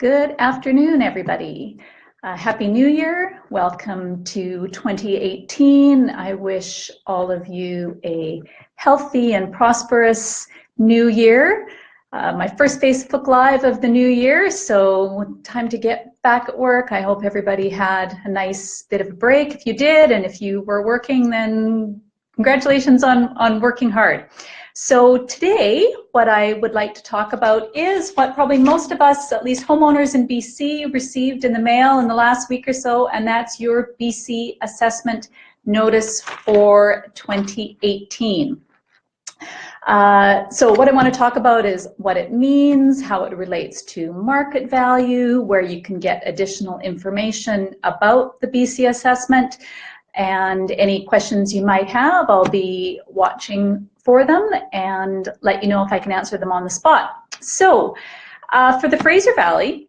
Good afternoon, everybody. Happy New Year. Welcome to 2018. I wish all of you a healthy and prosperous new year. My first Facebook Live of the new year, so time to get back at work. I hope everybody had a nice bit of a break. If you did, and if you were working, then congratulations on working hard. So today, what I would like to talk about is what probably most of us, at least homeowners in BC, received in the mail in the last week or so, and that's your BC Assessment Notice for 2018. So what I want to talk about is what it means, how it relates to market value, where you can get additional information about the BC assessment, and any questions you might have. I'll be watching for them and let you know if I can answer them on the spot. So for the Fraser Valley,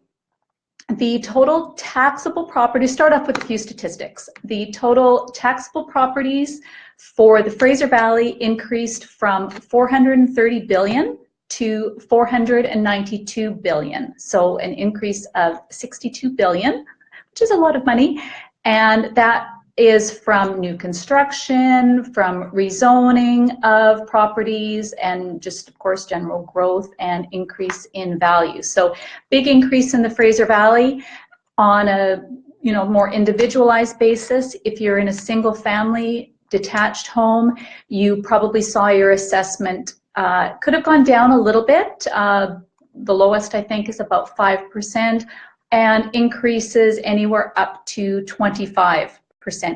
the total taxable properties, start off with a few statistics. The total taxable properties for the Fraser Valley increased from 430 billion to 492 billion. So an increase of 62 billion, which is a lot of money. And that is from new construction, from rezoning of properties, and just, of course, general growth and increase in value. So big increase in the Fraser Valley. On a more individualized basis, if you're in a single family detached home, you probably saw your assessment could have gone down a little bit. The lowest, I think, is about 5%, and increases anywhere up to 25%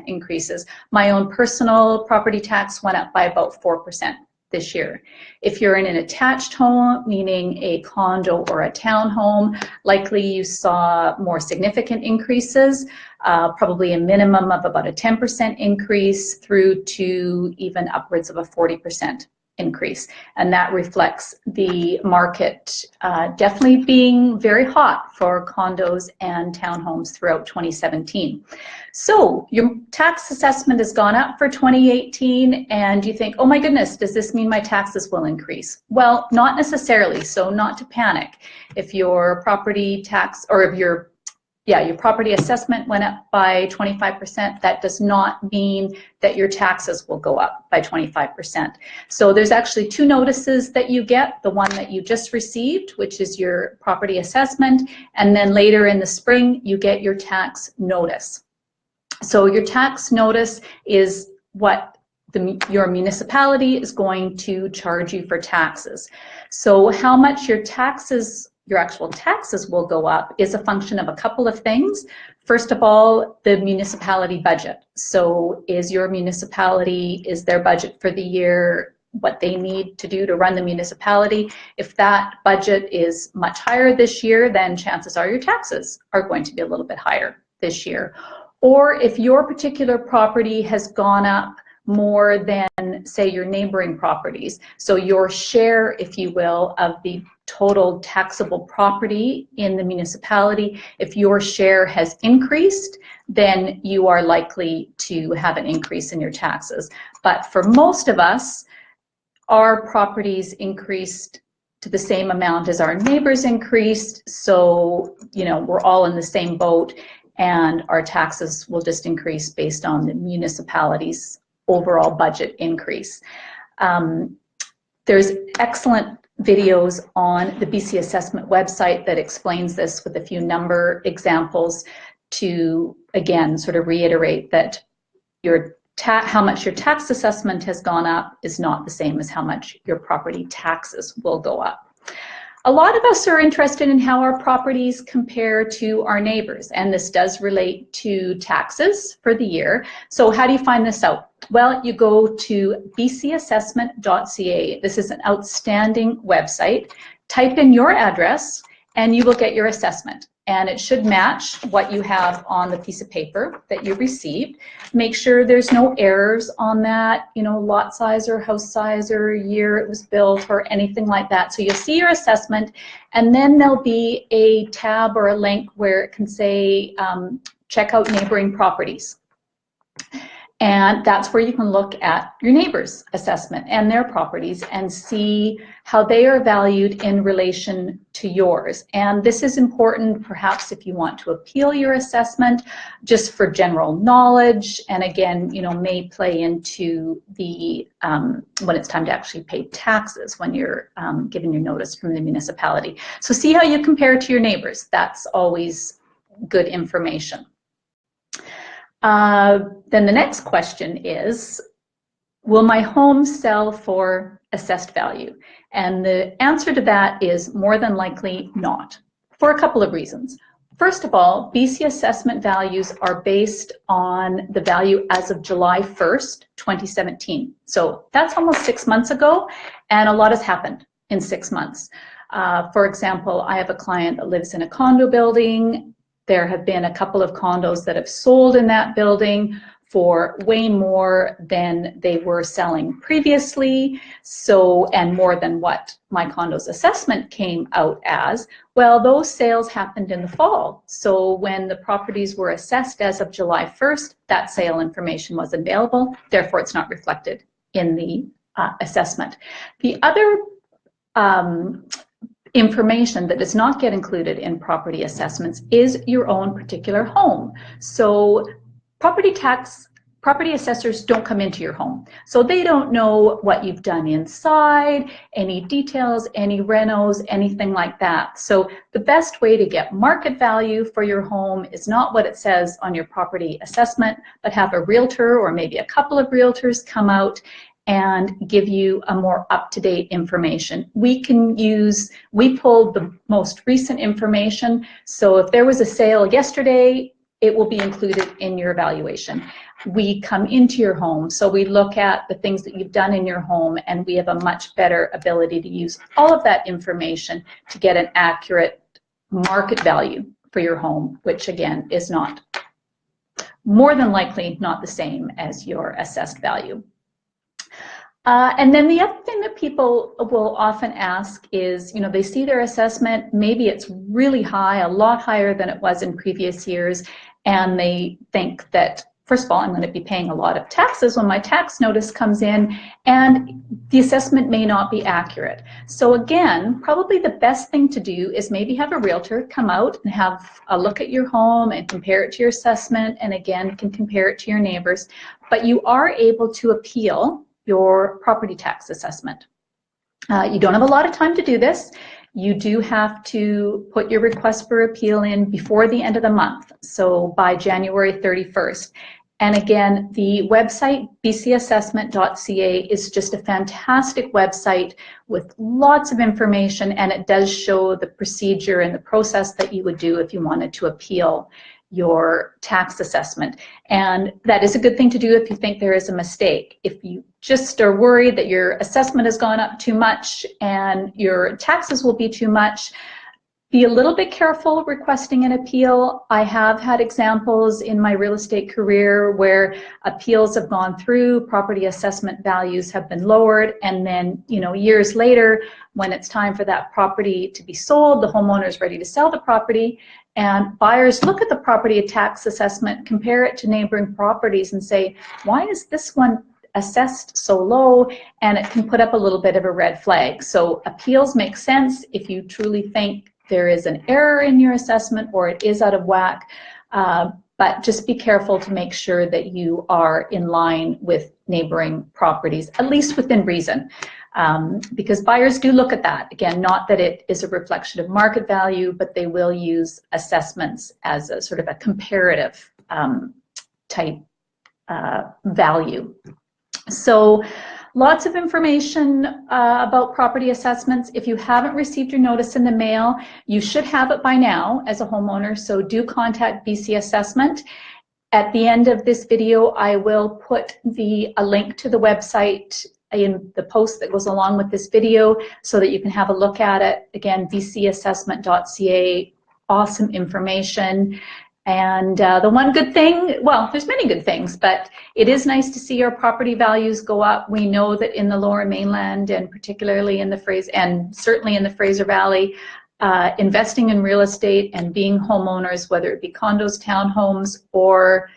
increases. My own personal property tax went up by about 4% this year. If you're in an attached home, meaning a condo or a townhome, likely you saw more significant increases, probably a minimum of about a 10% increase through to even upwards of a 40% increase. And that reflects the market definitely being very hot for condos and townhomes throughout 2017. So your tax assessment has gone up for 2018, and you think, oh my goodness, does this mean my taxes will increase? Well, not necessarily, so not to panic. If your property tax, or if your property assessment went up by 25%, that does not mean that your taxes will go up by 25%. So there's actually two notices that you get, the one that you just received, which is your property assessment, and then later in the spring, you get your tax notice. So your tax notice is what your municipality is going to charge you for taxes. So how much your actual taxes will go up is a function of a couple of things. First of all, the municipality budget. So is their budget for the year what they need to do to run the municipality? If that budget is much higher this year, then chances are your taxes are going to be a little bit higher this year. Or if your particular property has gone up more than, say, your neighboring properties, so your share, if you will, of the total taxable property in the municipality, if your share has increased, then you are likely to have an increase in your taxes. But for most of us, our properties increased to the same amount as our neighbors increased, so we're all in the same boat, and our taxes will just increase based on the municipality's overall budget increase. There's excellent videos on the BC Assessment website that explains this with a few number examples to, again, sort of reiterate that how much your tax assessment has gone up is not the same as how much your property taxes will go up. A lot of us are interested in how our properties compare to our neighbors, and this does relate to taxes for the year. So how do you find this out? Well, you go to bcassessment.ca. This is an outstanding website. Type in your address and you will get your assessment. And it should match what you have on the piece of paper that you received. Make sure there's no errors on that, lot size or house size or year it was built or anything like that. So you'll see your assessment, and then there'll be a tab or a link where it can say, check out neighboring properties. And that's where you can look at your neighbor's assessment and their properties and see how they are valued in relation to yours. And this is important perhaps if you want to appeal your assessment, just for general knowledge, and again, you know, may play into the when it's time to actually pay taxes when you're given your notice from the municipality. So see how you compare to your neighbors. That's always good information. Then the next question is, will my home sell for assessed value? And the answer to that is more than likely not, for a couple of reasons. First of all, BC assessment values are based on the value as of July 1st, 2017. So that's almost 6 months ago, and a lot has happened in 6 months. For example, I have a client that lives in a condo building. There have been a couple of condos that have sold in that building for way more than they were selling previously, so, and more than what my condo's assessment came out as. Well, those sales happened in the fall. So when the properties were assessed as of July 1st, that sale information was available, therefore it's not reflected in the assessment. The other information that does not get included in property assessments is your own particular home. So property assessors don't come into your home. So they don't know what you've done inside, any details, any renos, anything like that. So the best way to get market value for your home is not what it says on your property assessment, but have a realtor or maybe a couple of realtors come out and give you a more up-to-date information. We pulled the most recent information, so if there was a sale yesterday, it will be included in your evaluation. We come into your home, so we look at the things that you've done in your home, and we have a much better ability to use all of that information to get an accurate market value for your home, which again is not, more than likely not the same as your assessed value. And then the other thing that people will often ask is, you know, they see their assessment, maybe it's really high, a lot higher than it was in previous years, and they think that, first of all, I'm going to be paying a lot of taxes when my tax notice comes in, and the assessment may not be accurate. So again, probably the best thing to do is maybe have a realtor come out and have a look at your home and compare it to your assessment, and again, can compare it to your neighbors. But you are able to appeal your property tax assessment. You don't have a lot of time to do this. You do have to put your request for appeal in before the end of the month, so by January 31st. And again, the website bcassessment.ca is just a fantastic website with lots of information, and it does show the procedure and the process that you would do if you wanted to appeal your tax assessment. And that is a good thing to do if you think there is a mistake. If you just are worried that your assessment has gone up too much and your taxes will be too much, be a little bit careful requesting an appeal. I have had examples in my real estate career where appeals have gone through, property assessment values have been lowered, and then, you know, years later, when it's time for that property to be sold, the homeowner is ready to sell the property, and buyers look at the property tax assessment, compare it to neighboring properties, and say, why is this one assessed so low? And it can put up a little bit of a red flag. So appeals make sense if you truly think there is an error in your assessment or it is out of whack, but just be careful to make sure that you are in line with neighboring properties, at least within reason, because buyers do look at that. Again, not that it is a reflection of market value, but they will use assessments as a sort of a comparative type value. So lots of information about property assessments. If you haven't received your notice in the mail, you should have it by now as a homeowner, so do contact BC Assessment. At the end of this video, I will put a link to the website in the post that goes along with this video so that you can have a look at it. Again, bcassessment.ca, awesome information. And the one good thing, well, there's many good things, but it is nice to see our property values go up. We know that in the Lower Mainland, and particularly in the Fraser, and certainly in the Fraser Valley, investing in real estate and being homeowners, whether it be condos, townhomes, or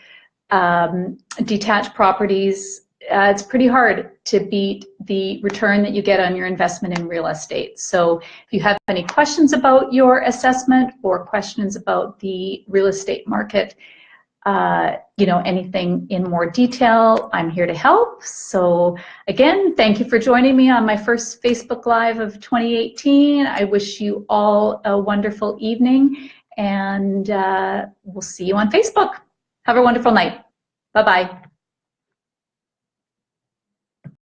detached properties, it's pretty hard to beat the return that you get on your investment in real estate. So if you have any questions about your assessment or questions about the real estate market, you know, anything in more detail, I'm here to help. So again, thank you for joining me on my first Facebook Live of 2018. I wish you all a wonderful evening, and we'll see you on Facebook. Have a wonderful night. Bye-bye.